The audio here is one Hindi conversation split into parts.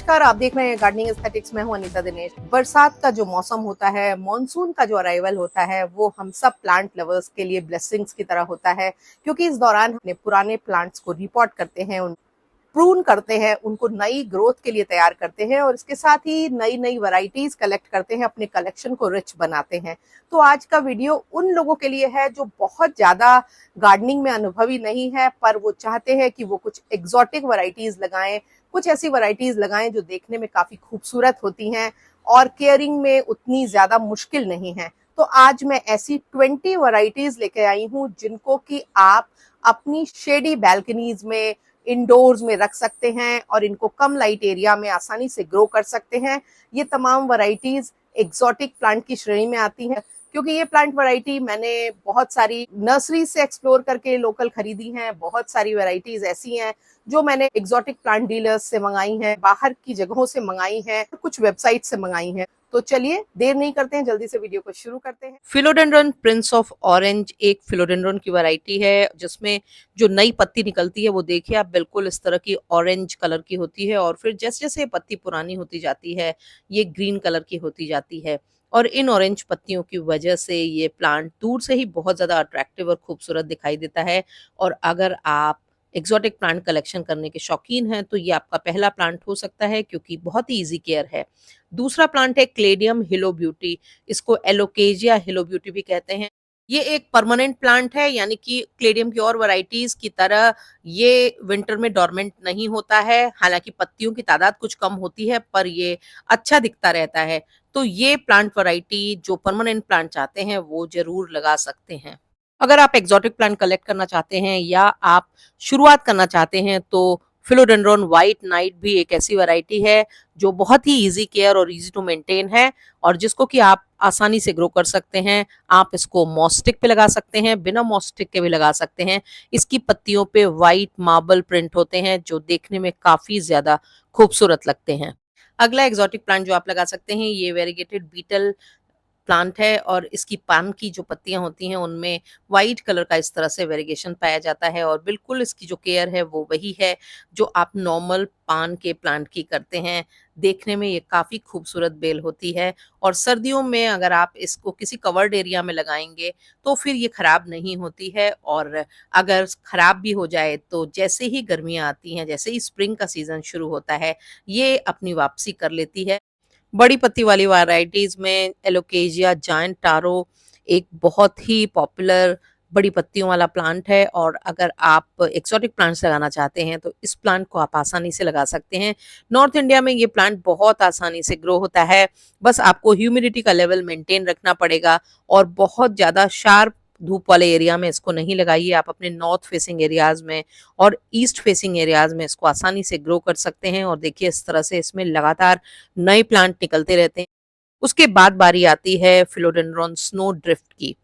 नमस्कार, आप देख रहे हैं गार्डनिंग एस्थेटिक्स। मैं हूं अनीता दिनेश। बरसात का जो मौसम होता है, मॉनसून का जो अराइवल होता है, वो हम सब प्लांट लवर्स के लिए ब्लेसिंग्स की तरह होता है, क्योंकि इस दौरान अपने पुराने प्लांट्स को रिपोर्ट करते हैं, प्रून करते हैं, उनको नई ग्रोथ के लिए तैयार करते हैं और इसके साथ ही नई नई वैरायटीज कलेक्ट करते हैं, अपने कलेक्शन को रिच बनाते हैं। तो आज का वीडियो उन लोगों के लिए है जो बहुत ज्यादा गार्डनिंग में अनुभवी नहीं है, पर वो चाहते हैं कि वो कुछ एग्जॉटिक वैरायटीज लगाएं, कुछ ऐसी वैरायटीज लगाएं जो देखने में काफी खूबसूरत होती हैं और केयरिंग में उतनी ज्यादा मुश्किल नहीं है। तो आज मैं ऐसी 20 वैरायटीज लेके आई हूँ जिनको कि आप अपनी शेडी बैल्कनीज में, इंडोर्स में रख सकते हैं और इनको कम लाइट एरिया में आसानी से ग्रो कर सकते हैं। ये तमाम वैरायटीज एक्सोटिक प्लांट की श्रेणी में आती हैं, क्योंकि ये प्लांट वैरायटी मैंने बहुत सारी नर्सरी से एक्सप्लोर करके लोकल खरीदी हैं। बहुत सारी वैरायटीज ऐसी हैं जो मैंने एक्सोटिक प्लांट डीलर्स से मंगाई हैं, बाहर की जगहों से मंगाई हैं, कुछ वेबसाइट से मंगाई हैं। तो चलिए देर नहीं करते हैं, जल्दी से वीडियो को शुरू करते हैं। फिलोडेंड्रन प्रिंस ऑफ ऑरेंज एक फिलोडेंड्रन की वैरायटी है जिसमें जो नई पत्ती निकलती है वो देखिए आप, बिल्कुल इस तरह की ऑरेंज कलर की होती है और फिर जैसे जैसे पत्ती पुरानी होती जाती है ये ग्रीन कलर की होती जाती है। और इन ऑरेंज पत्तियों की वजह से ये प्लांट दूर से ही बहुत ज़्यादा अट्रैक्टिव और खूबसूरत दिखाई देता है। और अगर आप एक्सोटिक प्लांट कलेक्शन करने के शौकीन हैं तो ये आपका पहला प्लांट हो सकता है, क्योंकि बहुत ही इजी केयर है। दूसरा प्लांट है क्लेडियम हिलो ब्यूटी। इसको एलोकेजिया हिलो ब्यूटी भी कहते हैं। ये एक परमानेंट प्लांट है, यानी कि क्लेडियम की और वैरायटीज की तरह ये विंटर में डोरमेंट नहीं होता है। हालांकि पत्तियों की तादाद कुछ कम होती है पर ये अच्छा दिखता रहता है। तो ये प्लांट वैरायटी जो परमानेंट प्लांट चाहते हैं वो जरूर लगा सकते हैं। अगर आप एक्सोटिक प्लांट कलेक्ट करना चाहते हैं या आप शुरुआत करना चाहते हैं तो फिलोडेंड्रॉन व्हाइट नाइट भी एक ऐसी वैरायटी है जो बहुत ही इजी केयर और इजी टू मेंटेन है और जिसको कि आप आसानी से ग्रो कर सकते हैं। आप इसको मॉस्टिक पे लगा सकते हैं, बिना मॉस्टिक के भी लगा सकते हैं। इसकी पत्तियों पे व्हाइट मार्बल प्रिंट होते हैं जो देखने में काफी ज्यादा खूबसूरत लगते हैं। अगला एक्सोटिक प्लांट जो आप लगा सकते हैं ये वेरीगेटेड बीटल प्लांट है और इसकी पान की जो पत्तियां होती हैं उनमें वाइट कलर का इस तरह से वेरिएशन पाया जाता है और बिल्कुल इसकी जो केयर है वो वही है जो आप नॉर्मल पान के प्लांट की करते हैं। देखने में ये काफी खूबसूरत बेल होती है और सर्दियों में अगर आप इसको किसी कवर्ड एरिया में लगाएंगे तो फिर ये खराब नहीं होती है। और अगर खराब भी हो जाए तो जैसे ही गर्मियां आती हैं, जैसे ही स्प्रिंग का सीजन शुरू होता है, ये अपनी वापसी कर लेती है। बड़ी पत्ती वाली वैरायटीज में एलोकेजिया जायंट टारो एक बहुत ही पॉपुलर बड़ी पत्तियों वाला प्लांट है और अगर आप एक्सोटिक प्लांट्स लगाना चाहते हैं तो इस प्लांट को आप आसानी से लगा सकते हैं। नॉर्थ इंडिया में ये प्लांट बहुत आसानी से ग्रो होता है, बस आपको ह्यूमिडिटी का लेवल मेंटेन रखना पड़ेगा और बहुत ज़्यादा शार्प धूप वाले एरिया में इसको नहीं लगाइए। आप अपने नॉर्थ फेसिंग एरियाज में और ईस्ट फेसिंग एरियाज में इसको आसानी से ग्रो कर सकते हैं और देखिए इस तरह से इसमें लगातार नए प्लांट निकलते रहते हैं। उसके बाद बारी आती है फिलोडेंड्रॉन स्नो ड्रिफ्ट की।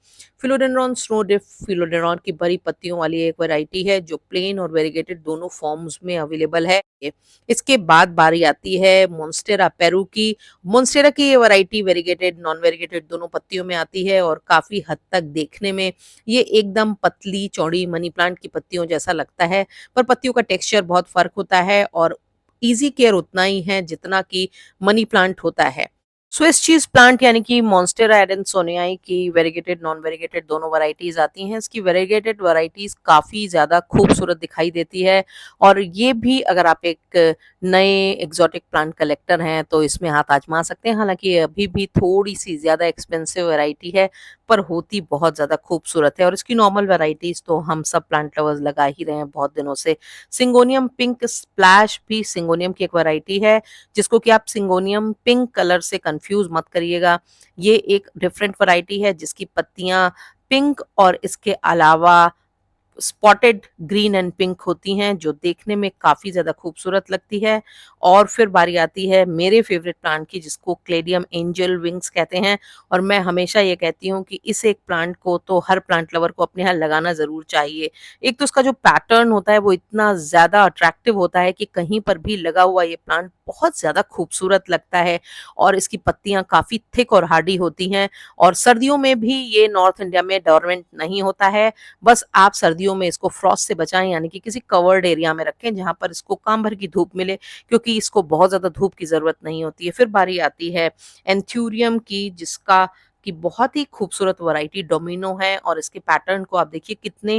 फिलोडेंड्रॉन स्नो ड्रिफ्ट फिलोडेंड्रॉन की बड़ी पत्तियों वाली एक वैरायटी है जो प्लेन और वेरीगेटेड दोनों फॉर्म्स में अवेलेबल है। इसके बाद बारी आती है मोन्स्टेरा पेरू की। मोन्स्टेरा की ये वैरायटी वेरीगेटेड नॉन वेरीगेटेड दोनों पत्तियों में आती है और काफी हद तक देखने में ये एकदम पतली चौड़ी मनी प्लांट की पत्तियों जैसा लगता है, पर पत्तियों का टेक्सचर बहुत फर्क होता है और इजी केयर उतना ही है जितना कि मनी प्लांट होता है। स्विस चीज प्लांट यानी कि मॉन्स्टेरा एडेंसोनियाई की वेरीगेटेड नॉन वेरीगेटेड दोनों वैरायटीज आती हैं। इसकी वेरीगेटेड वैरायटीज काफी ज्यादा खूबसूरत दिखाई देती है और ये भी अगर आप एक नए एक्सोटिक प्लांट कलेक्टर हैं तो इसमें हाथ आजमा सकते हैं। हालांकि ये अभी भी थोड़ी सी ज्यादा एक्सपेंसिव वैरायटी है पर होती बहुत ज्यादा खूबसूरत है और इसकी नॉर्मल वैरायटीज तो हम सब प्लांट लवर्स लगा ही रहे हैं बहुत दिनों से। सिंगोनियम पिंक स्प्लैश भी सिंगोनियम की एक वैरायटी है जिसको कि आप सिंगोनियम पिंक कलर से कंफ्यूज मत करिएगा। ये एक डिफरेंट वैरायटी है जिसकी पत्तियां पिंक और इसके अलावा स्पॉटेड ग्रीन एंड पिंक होती हैं जो देखने में काफी ज्यादा खूबसूरत लगती है। और फिर बारी आती है मेरे फेवरेट प्लांट की जिसको क्लेडियम एंजल विंग्स कहते हैं और मैं हमेशा ये कहती हूँ कि इस एक प्लांट को तो हर प्लांट लवर को अपने यहाँ लगाना जरूर चाहिए। एक तो उसका जो पैटर्न होता है वो इतना ज्यादा अट्रैक्टिव होता है कि कहीं पर भी लगा हुआ ये प्लांट बहुत ज़्यादा खूबसूरत लगता है और इसकी पत्तियाँ काफ़ी थिक और हार्डी होती हैं और सर्दियों में भी ये नॉर्थ इंडिया में डोरमेंट नहीं होता है। बस आप सर्दियों में इसको फ्रॉस्ट से बचाएँ यानी कि किसी कवर्ड एरिया में रखें जहाँ पर इसको काम भर की धूप मिले क्योंकि इसको बहुत ज़्यादा धूप की ज़रूरत नहीं होती है। फिर बारी आती है एंथ्यूरियम की जिसका कि बहुत ही खूबसूरत वैरायटी डोमिनो है और इसके पैटर्न को आप देखिए कितने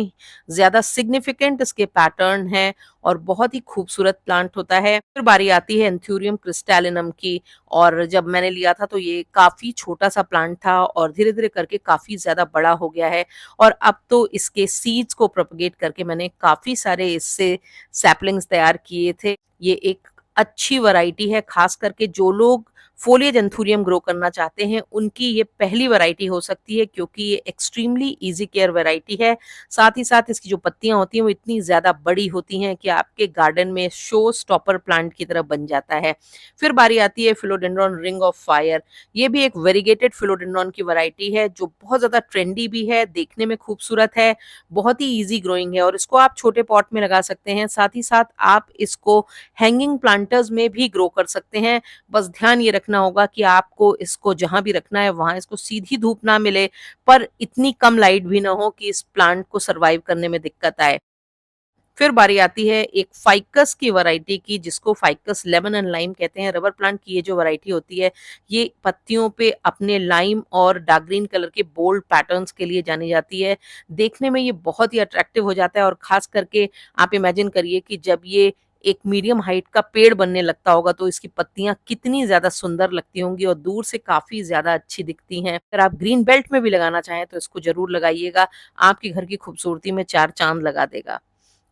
ज़्यादा सिग्निफिकेंट इसके पैटर्न हैं और बहुत ही खूबसूरत प्लांट होता है। फिर बारी आती है एंथ्यूरियम क्रिस्टैलिनम की और जब मैंने लिया था तो ये काफ़ी छोटा-सा प्लांट था और धीरे-धीरे करके काफ़ी ज़्यादा बड़ा हो गया है और अब तो इसके सीड्स को प्रोपेगेट करके मैंने काफ़ी सारे इससे सैपलिंग्स तैयार किए थे। ये एक अच्छी वैरायटी है, ख़ास करके जो लोग फ़ोलिएज एंथूरियम ग्रो करना चाहते हैं, उनकी ये पहली वैरायटी हो सकती है क्योंकि ये एक्सट्रीमली ईज़ी केयर वैरायटी है। साथ ही साथ इसकी जो पत्तियाँ होती हैं, वो इतनी ज़्यादा बड़ी होती हैं कि आपके गार्डन में शो स्टॉपर प्लांट की तरह बन जाता है। फिर बारी आती है फिलोडेंड्रॉन रिंग ऑफ फायर। ये भी एक वेरीगेटेड फिलोडेंड्रॉन की वैरायटी है, जो बहुत ज़्यादा ट्रेंडी भी है, देखने में खूबसूरत है, बहुत ही ईज़ी ग्रोइंग है और इसको आप छोटे पॉट में लगा सकते हैं। साथ ही साथ आप इसको हैंगिंग प्लांटर्स में भी ग्रो कर सकते हैं। बस ध्यान ये रखना होगा कि आपको इसको जहाँ भी रखना है वहाँ इसको सीधी धूप ना मिले, पर इतनी कम लाइट भी ना हो कि इस प्लांट को सर्वाइव करने में दिक्कत आए। फिर बारी आती है एक फाइकस की वैरायटी की जिसको फाइकस लेमन एंड लाइम कहते हैं। रबर प्लांट की ये जो वैरायटी होती है, ये पत्तियों पे अपने लाइम और डार्क ग्रीन कलर के बोल्ड पैटर्न्स के लिए जानी जाती है। देखने में ये बहुत ही अट्रैक्टिव हो जाता है और खास करके आप इमेजिन करिए कि जब ये एक मीडियम हाइट का पेड़ बनने लगता होगा तो इसकी पत्तियाँ कितनी ज़्यादा सुंदर लगती होंगी और दूर से काफ़ी ज़्यादा अच्छी दिखती हैं। अगर आप ग्रीन बेल्ट में भी लगाना चाहें तो इसको ज़रूर लगाइएगा, आपके घर की खूबसूरती में 4 चाँद लगा देगा।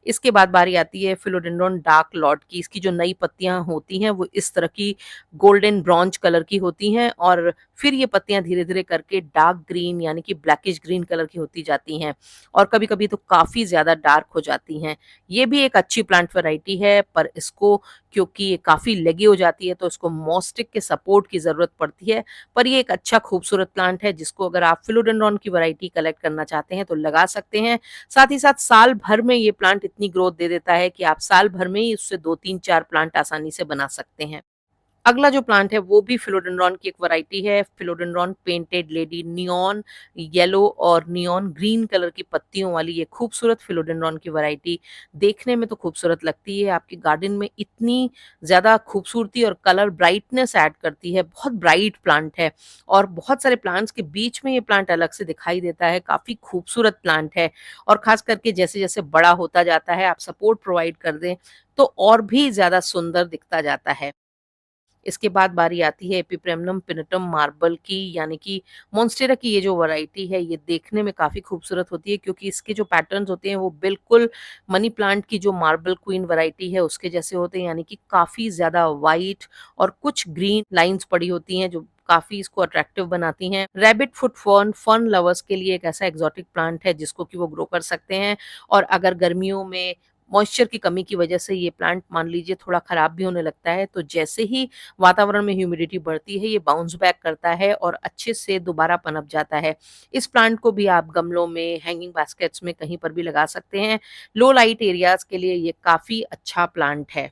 इसके बाद बारी आती है फिलोडेंड्रॉन डार्क लॉट की। इसकी जो नई पत्तियाँ होती हैं वो इस तरह की गोल्डन ब्रॉन्ज कलर की होती हैं और फिर ये पत्तियाँ धीरे-धीरे करके डार्क ग्रीन यानी कि ब्लैकिश ग्रीन कलर की होती जाती हैं और कभी-कभी तो काफ़ी ज़्यादा डार्क हो जाती हैं। ये भी एक अच्छी प्लांट वैरायटी है पर इसको क्योंकि ये काफ़ी लेगी हो जाती है तो इसको मॉस्टिक के सपोर्ट की ज़रूरत पड़ती है। पर ये एक अच्छा खूबसूरत प्लांट है जिसको अगर आप फिलोडेंड्रॉन की वैरायटी कलेक्ट करना चाहते हैं तो लगा सकते हैं। साथ ही साथ साल भर में ये प्लांट इतनी ग्रोथ दे देता है कि आप साल भर में ही उससे 2, 3, 4 प्लांट आसानी से बना सकते हैं। अगला जो प्लांट है वो भी फिलोडेंड्रॉन की एक वैरायटी है, philodendron painted lady. Neon yellow और नियॉन ग्रीन कलर की पत्तियों वाली ये खूबसूरत फिलोडेंड्रॉन की वैरायटी देखने में तो खूबसूरत लगती है, आपके गार्डन में इतनी ज़्यादा खूबसूरती और कलर ब्राइटनेस ऐड करती है, बहुत ब्राइट प्लांट है और बहुत सारे प्लांट्स के बीच में ये प्लांट अलग से दिखाई देता है, काफ़ी खूबसूरत प्लांट है और ख़ास करके जैसे-जैसे बड़ा होता जाता है, आप सपोर्ट प्रोवाइड कर दें, तो और भी ज़्यादा सुंदर दिखता जाता है। इसके बाद बारी आती है एपिप्रेमनम पिनटम मार्बल की यानी कि मोंस्टेरा की ये जो वैरायटी है ये देखने में काफ़ी खूबसूरत होती है क्योंकि इसके जो पैटर्न्स होते हैं वो बिल्कुल मनी प्लांट की जो मार्बल क्वीन वैरायटी है उसके जैसे होते हैं यानी कि काफ़ी ज़्यादा वाइट और कुछ ग्रीन लाइंस पड़ी होती हैं जो काफ़ी इसको अट्रैक्टिव बनाती हैं। Rabbit foot fern fun lovers के लिए एक ऐसा एक्सोटिक प्लांट है जिसको कि वो ग्रो कर सकते हैं और अगर गर्मियों में मॉइस्चर की कमी की वजह से ये प्लांट मान लीजिए थोड़ा खराब भी होने लगता है तो जैसे ही वातावरण में ह्यूमिडिटी बढ़ती है ये बाउंस बैक करता है और अच्छे से दोबारा पनप जाता है। इस प्लांट को भी आप गमलों में हैंगिंग बास्केट्स में कहीं पर भी लगा सकते हैं। लो लाइट एरियाज के लिए ये काफ़ी अच्छा प्लांट है।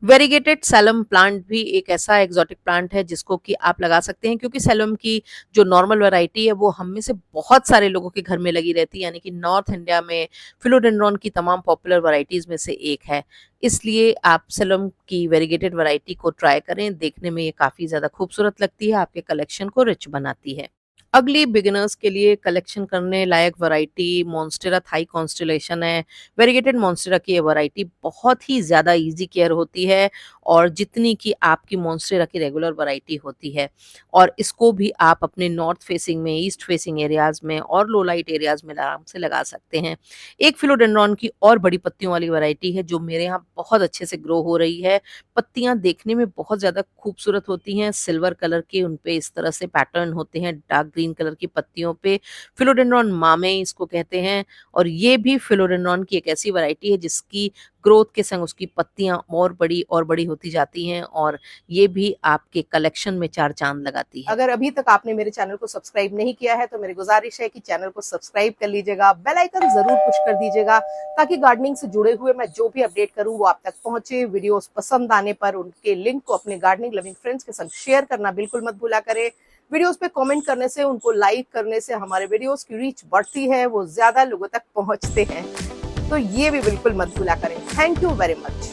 वेरीगेटेड सैलम प्लांट भी एक ऐसा एक्सोटिक प्लांट है जिसको कि आप लगा सकते हैं क्योंकि सैलम की जो नॉर्मल वैरायटी है वो हम में से बहुत सारे लोगों के घर में लगी रहती है यानी कि नॉर्थ इंडिया में फिलोडेंड्रॉन की तमाम पॉपुलर वैरायटीज में से एक है। इसलिए आप सैलम की वेरीगेटेड वैरायटी को ट्राई करें, देखने में ये काफ़ी ज़्यादा खूबसूरत लगती है, आपके कलेक्शन को रिच बनाती है। अगली बिगिनर्स के लिए कलेक्शन करने लायक वैरायटी मॉन्स्टेरा थाई कॉन्स्टेलेशन है। वेरीगेटेड मॉन्स्टेरा की ये वैरायटी बहुत ही ज़्यादा ईज़ी केयर होती है और जितनी कि आपकी मॉन्स्टेरा की रेगुलर वैरायटी होती है और इसको भी आप अपने नॉर्थ फेसिंग में, ईस्ट फेसिंग एरियाज़ में और लो लाइट एरियाज़ में आराम से लगा सकते हैं। एक फिलोडेंड्रॉन की और बड़ी पत्तियों वाली वैरायटी है जो मेरे यहाँ बहुत अच्छे से ग्रो हो रही है। पत्तियाँ देखने में बहुत ज़्यादा खूबसूरत होती हैं, सिल्वर कलर के उन पे इस तरह से पैटर्न होते हैं डार्क ग्रीन ग्रीन कलर की पत्तियों पे। फिलोडेंड्रॉन मामे इसको कहते हैं और ये भी फिलोडेंड्रॉन की एक ऐसी वैरायटी है जिसकी ग्रोथ के संग उसकी पत्तियां और बड़ी होती जाती हैं और ये भी आपके कलेक्शन में चार चांद लगाती है। अगर अभी तक आपने मेरे चैनल को सब्सक्राइब नहीं किया है तो मेरी गुजारिश है कि चैनल को सब्सक्राइब कर लीजिएगा, बेल आइकन जरूर पुश कर दीजिएगा ताकि गार्डनिंग से जुड़े हुए मैं जो भी अपडेट करूं वो आप तक पहुंचे। वीडियोस पसंद आने पर उनके लिंक को अपने गार्डनिंग लविंग फ्रेंड्स के संग शेयर करना बिल्कुल मत भूला करें। वीडियोस पे कमेंट करने से, उनको लाइक करने से हमारे वीडियोस की रीच बढ़ती है, वो ज्यादा लोगों तक पहुंचते हैं, तो ये भी बिल्कुल मत भूला करें। Thank you very much.